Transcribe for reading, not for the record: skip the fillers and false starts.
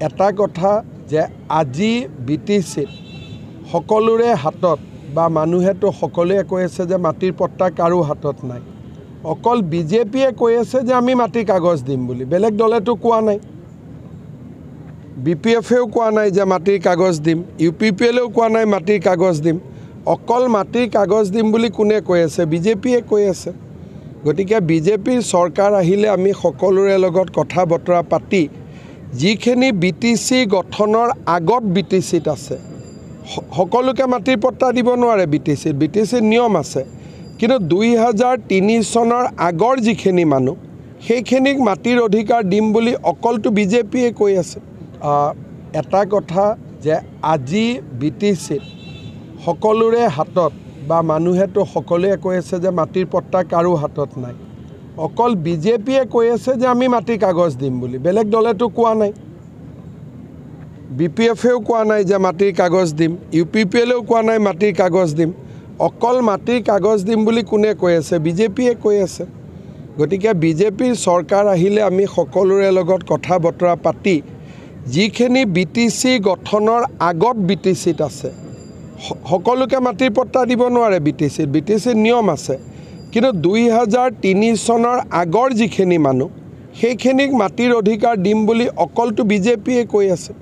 এটা কথা যে আজি BTCত সকলোৰে হাতত বা মানুহেতো সকলোৱে কৈ আছে যে মাটিৰ পট্টা কাৰো হাতত নাই। অকল বিজেপিয়ে কৈ আছে যে আমি মাটিৰ কাগজ দিম বুলি, বেলেগ দলেতো কোৱা নাই। BPFেও কোৱা নাই যে মাটিৰ কাগজ দিম, UPPLও কোৱা নাই মাটিৰ কাগজ দিম। অকল মাটিৰ কাগজ দিম বুলি কোনে কৈ আছে? বিজেপিয়ে কৈ আছে। গতিকে বিজেপিৰ চৰকাৰ আহিলে আমি সকলোৰে লগত কথা বতৰা পাতি যিখিনি BTC গঠনৰ আগত BTCত আছে, সকলোকে মাটিৰ পট্টা দিব নোৱাৰে। BTCৰ নিয়ম আছে, কিন্তু 2003 চনৰ আগৰ যিখিনি মানুহ সেইখিনিক মাটিৰ অধিকাৰ দিম বুলি অকলটো বিজেপিয়ে কৈ আছে। এটা কথা যে আজি BTCত সকলোৰে হাতত বা মানুহেতো সকলোৱে কৈ আছে যে মাটিৰ পট্টা কাৰো হাতত নাই। অকল বিজেপিয়ে কৈ আছে যে আমি মাটিৰ কাগজ দিম বুলি, বেলেগ দলেতো কোৱা নাই। BPFেও কোৱা নাই যে মাটিৰ কাগজ দিম, UPPLও কোৱা নাই মাটিৰ কাগজ দিম। অকল মাটিৰ কাগজ দিম বুলি কোনে কৈ আছে? বিজেপিয়ে কৈ আছে। গতিকে বিজেপিৰ চৰকাৰ আহিলে আমি সকলোৰে লগত কথা বতৰা পাতি যিখিনি BTC গঠনৰ আগত BTCত আছে, সকলোকে মাটিৰ পট্টা দিব নোৱাৰে। BTCৰ নিয়ম আছে, কিন্তু 2003 চনৰ আগৰ যিখিনি মানুহ সেইখিনিক মাটিৰ অধিকাৰ দিম বুলি অকলটো বিজেপিয়ে কৈ আছে।